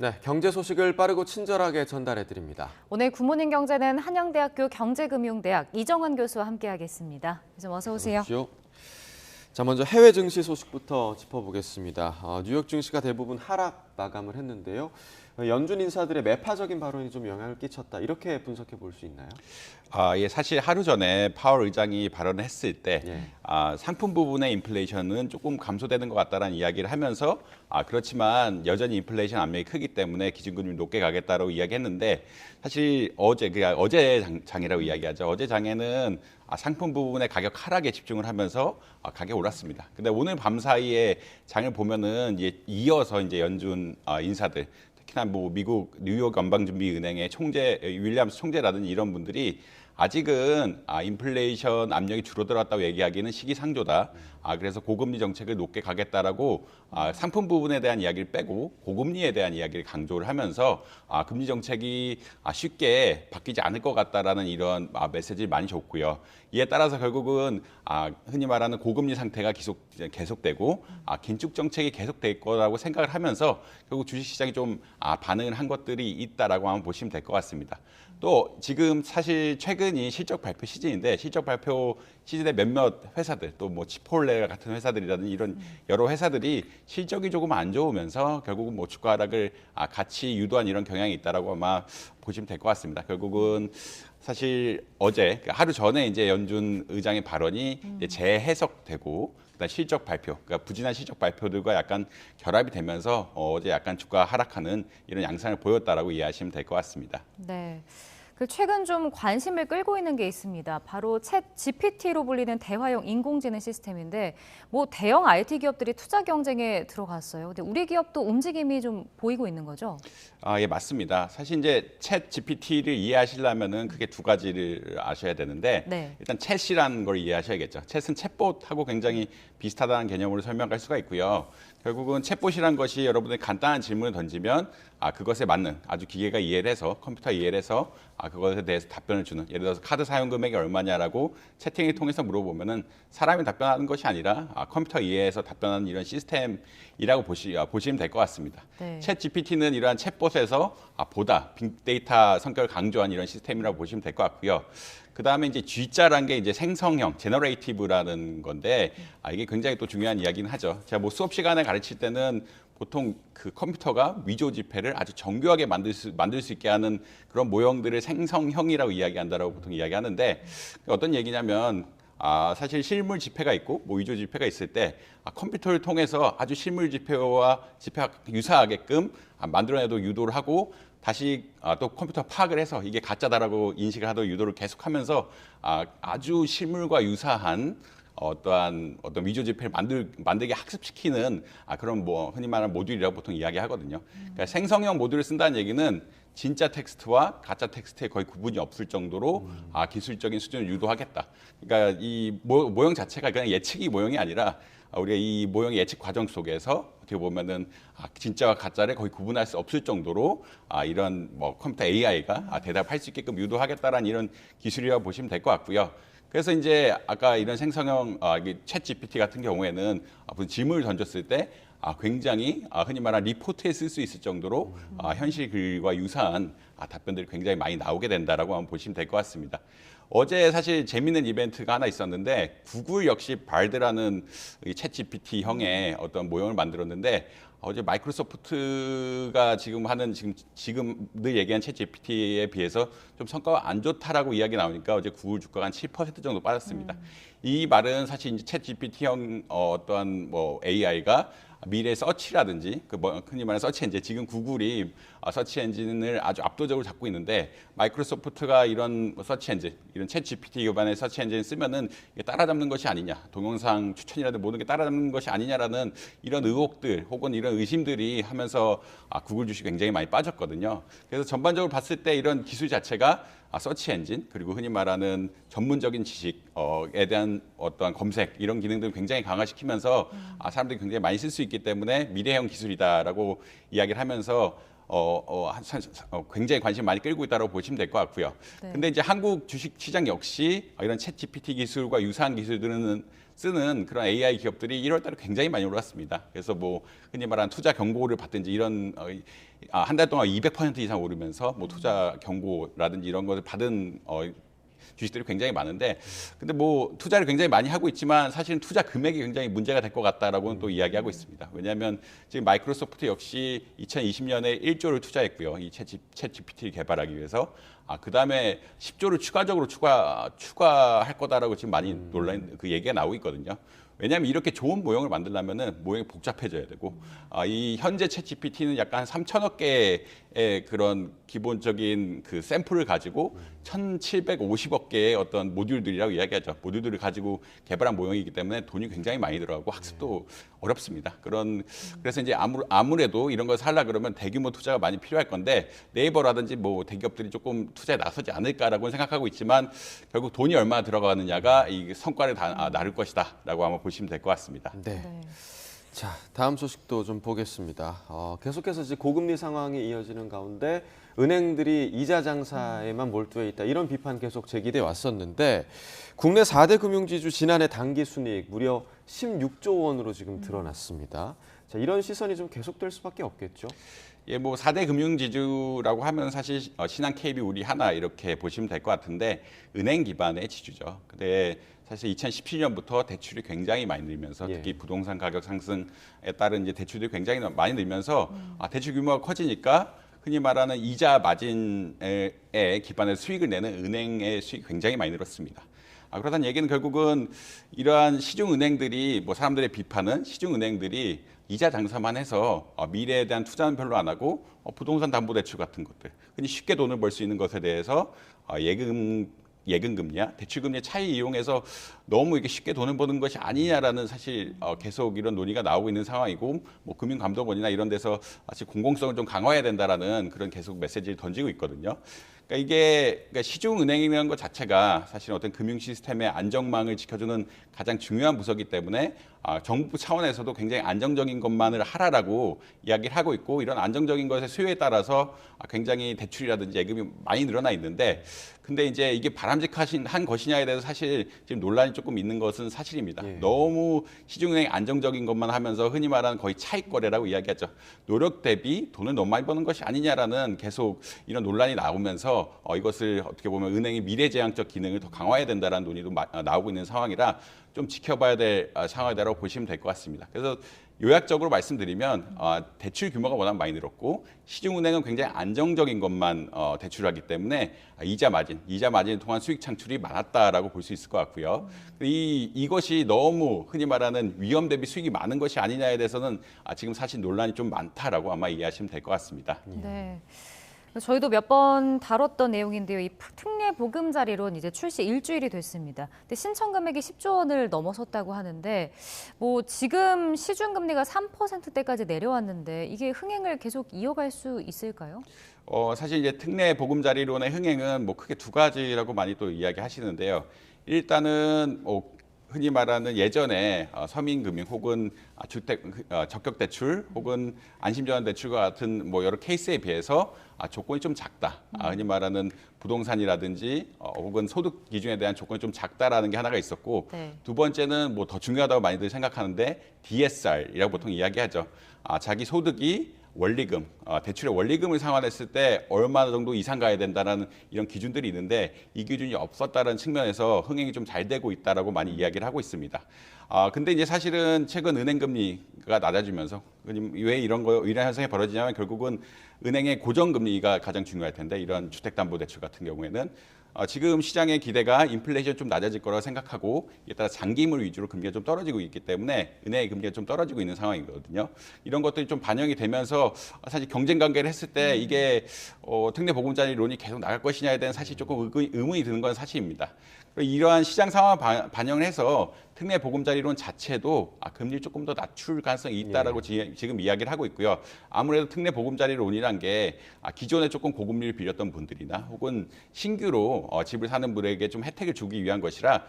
네, 경제 소식을 빠르고 친절하게 전달해 드립니다. 오늘 굿모닝 경제는 한양대학교 경제금융대학 이정환 교수와 함께하겠습니다. 교수님 어서 오세요. 그렇죠. 자, 먼저 해외 증시 소식부터 짚어보겠습니다. 뉴욕 증시가 대부분 하락 마감을 했는데요. 연준 인사들의 매파적인 발언이 좀 영향을 끼쳤다. 이렇게 분석해 볼 수 있나요? 예, 사실 하루 전에 파월 의장이 발언을 했을 때 예. 상품 부분의 인플레이션은 조금 감소되는 것 같다라는 이야기를 하면서 그렇지만 여전히 인플레이션 압력이 크기 때문에 기준금리 높게 가겠다라고 이야기했는데 사실 어제 장이라고 이야기하죠. 어제 장에는 상품 부분의 가격 하락에 집중을 하면서 가격이 올랐습니다. 근데 오늘 밤 사이에 장을 보면은 이어서 이제 연준 인사들 특히나 뭐 미국 뉴욕 연방준비은행의 총재 윌리엄스 총재라든지 이런 분들이 아직은 인플레이션 압력이 줄어들었다고 얘기하기는 시기상조다. 그래서 고금리 정책을 높게 가겠다라고 상품 부분에 대한 이야기를 빼고 고금리에 대한 이야기를 강조를 하면서 금리 정책이 쉽게 바뀌지 않을 것 같다라는 이런 메시지를 많이 줬고요. 이에 따라서 결국은 흔히 말하는 고금리 상태가 계속되고 긴축 정책이 계속될 거라고 생각을 하면서 결국 주식시장이 좀 반응을 한 것들이 있다라고 한번 보시면 될 것 같습니다. 또 지금 사실 최근이 실적 발표 시즌인데 실적 발표 시즌에 몇몇 회사들 또 뭐 치폴레 같은 회사들이라든지 이런 여러 회사들이 실적이 조금 안 좋으면서 결국은 뭐 주가 하락을 같이 유도한 이런 경향이 있다라고 아마 보시면 될 것 같습니다. 결국은 사실 어제 그러니까 하루 전에 이제 연준 의장의 발언이 이제 재해석되고 그다음 실적 발표, 그러니까 부진한 실적 발표들과 약간 결합이 되면서 어제 약간 주가 하락하는 이런 양상을 보였다라고 이해하시면 될 것 같습니다. 네. 최근 좀 관심을 끌고 있는 게 있습니다. 바로 챗 GPT로 불리는 대화형 인공지능 시스템인데 뭐 대형 IT 기업들이 투자 경쟁에 들어갔어요. 근데 우리 기업도 움직임이 좀 보이고 있는 거죠? 예, 맞습니다. 사실 이제 챗 GPT를 이해하시려면은 크게 두 가지를 아셔야 되는데 네. 일단 챗이라는 걸 이해하셔야겠죠. 챗은 챗봇하고 굉장히 비슷하다는 개념으로 설명할 수가 있고요. 결국은 챗봇이란 것이 여러분들이 간단한 질문을 던지면 그것에 맞는 아주 기계가 이해를 해서 컴퓨터가 이해를 해서 그것에 대해서 답변을 주는 예를 들어서 카드 사용 금액이 얼마냐라고 채팅을 통해서 물어보면은 사람이 답변하는 것이 아니라 컴퓨터 이해해서 답변하는 이런 시스템이라고 보시면 될 것 같습니다. 네. 챗 GPT는 이러한 챗봇에서 보다 빅데이터 성격을 강조한 이런 시스템이라고 보시면 될 것 같고요. 그 다음에 이제 G자라는 게 이제 생성형, 제너레이티브라는 건데 이게 굉장히 또 중요한 이야기는 하죠. 제가 뭐 수업 시간에 가르칠 때는 보통 그 컴퓨터가 위조 지폐를 아주 정교하게 만들 수 있게 하는 그런 모형들을 생성형이라고 이야기한다라고 보통 이야기하는데 어떤 얘기냐면 사실 실물 지폐가 있고 뭐 위조 지폐가 있을 때 컴퓨터를 통해서 아주 실물 지폐와 유사하게끔 만들어내도 유도를 하고 다시 또 컴퓨터 파악을 해서 이게 가짜다라고 인식을 하도록 유도를 계속하면서 아주 실물과 유사한 어떤 위조 지폐를 만들게 학습시키는 그런 뭐 흔히 말하는 모듈이라고 보통 이야기하거든요. 그러니까 생성형 모듈을 쓴다는 얘기는 진짜 텍스트와 가짜 텍스트에 거의 구분이 없을 정도로 기술적인 수준을 유도하겠다. 그러니까 이 모형 자체가 그냥 예측이 모형이 아니라 우리가 이 모형의 예측 과정 속에서 어떻게 보면은 진짜와 가짜를 거의 구분할 수 없을 정도로 이런 뭐 컴퓨터 AI가 대답할 수 있게끔 유도하겠다라는 이런 기술이라고 보시면 될 것 같고요. 그래서 이제 아까 이런 생성형 챗 GPT 같은 경우에는 무슨 질문을 던졌을 때 굉장히 흔히 말하는 리포트에 쓸 수 있을 정도로 현실 글과 유사한 답변들이 굉장히 많이 나오게 된다라고 한번 보시면 될 것 같습니다. 어제 사실 재미있는 이벤트가 하나 있었는데 구글 역시 발드라는 챗 GPT 형의 어떤 모형을 만들었는데 어제 마이크로소프트가 지금 늘 얘기한 챗 GPT에 비해서 좀 성과가 안 좋다라고 이야기 나오니까 어제 구글 주가가 한 7% 정도 빠졌습니다. 이 말은 사실 이제 챗 GPT형 어떠한 뭐 AI가 미래 서치라든지 흔히 말하는 서치 엔진 지금 구글이 서치 엔진을 아주 압도적으로 잡고 있는데 마이크로소프트가 이런 서치 엔진 이런 챗 GPT 기반의 서치 엔진을 쓰면은 이게 따라잡는 것이 아니냐 동영상 추천이라든 모든 게 따라잡는 것이 아니냐라는 이런 의혹들 혹은 이런 의심들이 하면서 구글 주식 굉장히 많이 빠졌거든요. 그래서 전반적으로 봤을 때 이런 기술 자체가 서치 엔진 그리고 흔히 말하는 전문적인 지식에 대한 어떠한 검색 이런 기능들을 굉장히 강화시키면서 사람들이 굉장히 많이 쓸 수 있기 때문에 미래형 기술이다라고 이야기를 하면서 굉장히 관심 많이 끌고 있다고 보시면 될 것 같고요. 네. 근데 이제 한국 주식 시장 역시 이런 챗 GPT 기술과 유사한 기술들은 쓰는 그런 AI 기업들이 1월 달에 굉장히 많이 올랐습니다. 그래서 뭐 흔히 말하는 투자 경고를 받든지 이런 한 달 동안 200% 이상 오르면서 뭐 투자 경고라든지 이런 것을 받은 주식들이 굉장히 많은데, 근데 뭐 투자를 굉장히 많이 하고 있지만 사실은 투자 금액이 굉장히 문제가 될 것 같다라고는 또 이야기하고 있습니다. 왜냐하면 지금 마이크로소프트 역시 2020년에 1조를 투자했고요. 이 챗 GPT를 개발하기 위해서. 그 다음에 10조를 추가적으로 추가할 거다라고 지금 많이 논란 그 얘기가 나오고 있거든요. 왜냐하면 이렇게 좋은 모형을 만들려면은 모형이 복잡해져야 되고, 이 현재 챗 GPT는 약간 3천억 개의 그런 기본적인 그 샘플을 가지고 1,750억 개의 어떤 모듈들이라고 이야기하죠. 모듈들을 가지고 개발한 모형이기 때문에 돈이 굉장히 많이 들어가고 학습도 어렵습니다. 그래서 이제 아무래도 이런 걸 살라 그러면 대규모 투자가 많이 필요할 건데, 네이버라든지 뭐 대기업들이 조금 투자에 나서지 않을까라고 생각하고 있지만, 결국 돈이 얼마나 들어가느냐가 이 성과를 다 나를 것이다라고 아마 보시면 될 것 같습니다. 네. 자, 다음 소식도 좀 보겠습니다. 계속해서 이제 고금리 상황이 이어지는 가운데 은행들이 이자 장사에만 몰두해 있다, 이런 비판 계속 제기돼 왔었는데, 국내 4대 금융지주 지난해 단기 순이익 무려 16조 원으로 지금 드러났습니다. 자, 이런 시선이 좀 계속될 수밖에 없겠죠. 예, 뭐 4대 금융지주라고 하면 사실 신한, KB, 우리, 하나 이렇게 보시면 될 것 같은데, 은행 기반의 지주죠. 근데 사실 2017년부터 대출이 굉장히 많이 늘면서, 특히 부동산 가격 상승에 따른 이제 대출들이 굉장히 많이 늘면서 대출 규모가 커지니까 흔히 말하는 이자 마진에 기반의 수익을 내는 은행의 수익이 굉장히 많이 늘었습니다. 그렇다는 얘기는 결국은 이러한 시중은행들이, 뭐 사람들의 비판은 시중은행들이 이자 장사만 해서 미래에 대한 투자는 별로 안 하고 부동산 담보 대출 같은 것들, 흔히 쉽게 돈을 벌 수 있는 것에 대해서 예금금리야 대출금리의 차이 이용해서 너무 이게 쉽게 돈을 버는 것이 아니냐라는 사실 계속 이런 논의가 나오고 있는 상황이고, 뭐 금융감독원이나 이런 데서 사실 공공성을 좀 강화해야 된다라는 그런 계속 메시지를 던지고 있거든요. 그러니까 시중은행이라는 것 자체가 사실 어떤 금융 시스템의 안정망을 지켜주는 가장 중요한 부서이기 때문에 정부 차원에서도 굉장히 안정적인 것만을 하라라고 이야기를 하고 있고, 이런 안정적인 것의 수요에 따라서 굉장히 대출이라든지 예금이 많이 늘어나 있는데, 근데 이제 이게 바람직한 것이냐에 대해서 사실 지금 논란이 조금 있는 것은 사실입니다. 너무 시중은행이 안정적인 것만 하면서 흔히 말하는 거의 차익 거래라고 이야기하죠. 노력 대비 돈을 너무 많이 버는 것이 아니냐라는 계속 이런 논란이 나오면서 이것을 어떻게 보면 은행의 미래지향적 기능을 더 강화해야 된다라는 논의도 나오고 있는 상황이라 좀 지켜봐야 될 상황이라고 보시면 될 것 같습니다. 그래서 요약적으로 말씀드리면 대출 규모가 워낙 많이 늘었고, 시중은행은 굉장히 안정적인 것만 대출하기 때문에 이자 마진을 통한 수익 창출이 많았다라고 볼 수 있을 것 같고요. 이것이 너무 흔히 말하는 위험 대비 수익이 많은 것이 아니냐에 대해서는 지금 사실 논란이 좀 많다라고 아마 이해하시면 될 것 같습니다. 네. 저희도 몇 번 다뤘던 내용인데요. 이 특례 보금자리론 이제 출시 일주일이 됐습니다. 근데 신청 금액이 10조 원을 넘어섰다고 하는데, 뭐 지금 시중 금리가 3%대까지 내려왔는데 이게 흥행을 계속 이어갈 수 있을까요? 사실 이제 특례 보금자리론의 흥행은 뭐 크게 두 가지라고 많이 또 이야기하시는데요. 일단은 흔히 말하는 예전에 서민금융 혹은 적격대출 혹은 안심전환대출과 같은 뭐 여러 케이스에 비해서 조건이 좀 작다. 흔히 말하는 부동산이라든지 혹은 소득 기준에 대한 조건이 좀 작다라는 게 하나가 있었고, 두 번째는 뭐 더 중요하다고 많이들 생각하는데 DSR이라고 보통 이야기하죠. 자기 소득이 원리금, 대출의 원리금을 상환했을 때 얼마나 정도 이상 가야 된다는 이런 기준들이 있는데, 이 기준이 없었다는 측면에서 흥행이 좀 잘 되고 있다라고 많이 이야기를 하고 있습니다. 근데 이제 사실은 최근 은행 금리가 낮아지면서 왜 이런 현상이 벌어지냐면, 결국은 은행의 고정금리가 가장 중요할 텐데, 이런 주택담보대출 같은 경우에는 지금 시장의 기대가 인플레이션 좀 낮아질 거라고 생각하고, 이에 따라 장기물 위주로 금리가 좀 떨어지고 있기 때문에 은행의 금리가 좀 떨어지고 있는 상황이거든요. 이런 것들이 좀 반영이 되면서 사실 경쟁 관계를 했을 때 이게 특례 보금자리론이 계속 나갈 것이냐에 대한 사실 조금 의문이 드는 건 사실입니다. 이러한 시장 상황을 반영을 해서 특례 보금자리론 자체도 금리를 조금 더 낮출 가능성이 있다라고 지금 이야기를 하고 있고요. 아무래도 특례 보금자리론이란 게 기존에 조금 고금리를 빌렸던 분들이나 혹은 신규로 집을 사는 분에게 좀 혜택을 주기 위한 것이라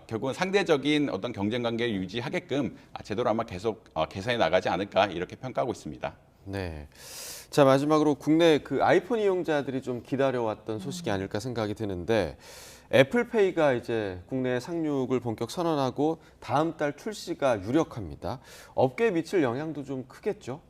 결국은 상대적인 어떤 경쟁 관계를 유지하게끔 제도로 아마 계속 개선해 나가지 않을까, 이렇게 평가하고 있습니다. 네. 자, 마지막으로 국내 그 아이폰 이용자들이 좀 기다려왔던 소식이 아닐까 생각이 드는데, 애플페이가 이제 국내 상륙을 본격 선언하고 다음 달 출시가 유력합니다. 업계에 미칠 영향도 좀 크겠죠?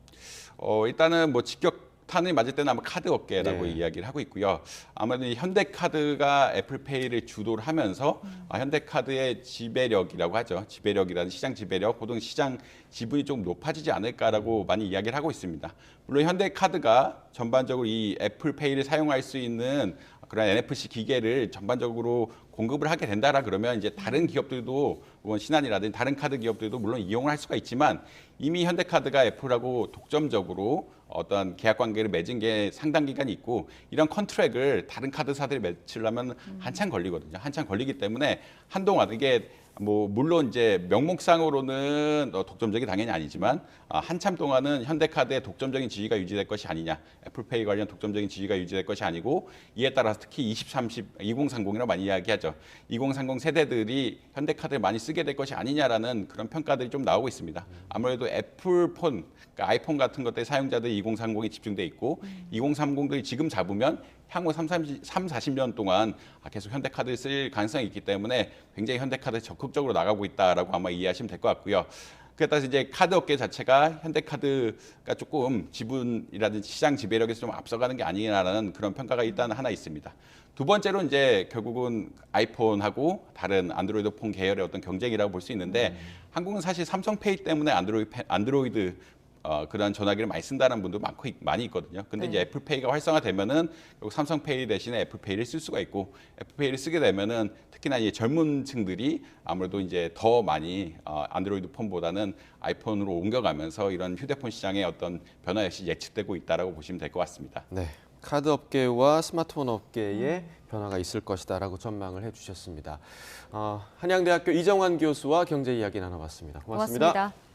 일단은 뭐 직격탄이 맞을 때는 아마 카드 업계라고 네. 이야기를 하고 있고요. 아무래도 이 현대카드가 애플페이를 주도를 하면서 현대카드의 지배력이라고 하죠. 지배력이라는 시장 지배력, 혹은 시장 지분이 좀 높아지지 않을까라고 많이 이야기를 하고 있습니다. 물론 현대카드가 전반적으로 이 애플페이를 사용할 수 있는 그런 NFC 기계를 전반적으로 공급을 하게 된다라 그러면 이제 다른 기업들도 뭐 신한이라든지 다른 카드 기업들도 물론 이용을 할 수가 있지만 이미 현대카드가 애플하고 독점적으로 어떤 계약 관계를 맺은 게 상당 기간이 있고 이런 컨트랙을 다른 카드사들이 맺으려면 한참 걸리거든요. 한참 걸리기 때문에 한동안 이게 뭐 물론 이제 명목상으로는 독점적이 당연히 아니지만 한참 동안은 현대카드의 독점적인 지위가 유지될 것이 아니냐, 애플페이 관련 독점적인 지위가 유지될 것이 아니고 이에 따라서 특히 2030이라고 많이 이야기하죠. 2030 세대들이 현대카드를 많이 쓰게 될 것이 아니냐라는 그런 평가들이 좀 나오고 있습니다. 아무래도 애플폰, 그러니까 아이폰 같은 것들 사용자들이 2030이 집중돼 있고 2030들이 지금 잡으면 향후 40년 동안 계속 현대카드를 쓸 가능성이 있기 때문에 굉장히 현대카드에 적극적으로 나가고 있다라고 아마 이해하시면 될 것 같고요. 그에 따라서 이제 카드 업계 자체가 현대카드가 조금 지분이라든지 시장 지배력에서 좀 앞서가는 게 아니냐라는 그런 평가가 일단 하나 있습니다. 두 번째로 이제 결국은 아이폰하고 다른 안드로이드 폰 계열의 어떤 경쟁이라고 볼 수 있는데 한국은 사실 삼성페이 때문에 안드로이드 그런 전화기를 많이 쓴다는 분도 많이 있거든요. 근데 이제 애플페이가 활성화되면은 결국 삼성페이 대신에 애플페이를 쓸 수가 있고 애플페이를 쓰게 되면은 특히나 이제 젊은 층들이 아무래도 이제 더 많이 안드로이드 폰보다는 아이폰으로 옮겨가면서 이런 휴대폰 시장의 어떤 변화 역시 예측되고 있다라고 보시면 될 것 같습니다. 네. 카드 업계와 스마트폰 업계에 변화가 있을 것이다라고 전망을 해주셨습니다. 한양대학교 이정환 교수와 경제 이야기 나눠봤습니다. 고맙습니다. 고맙습니다.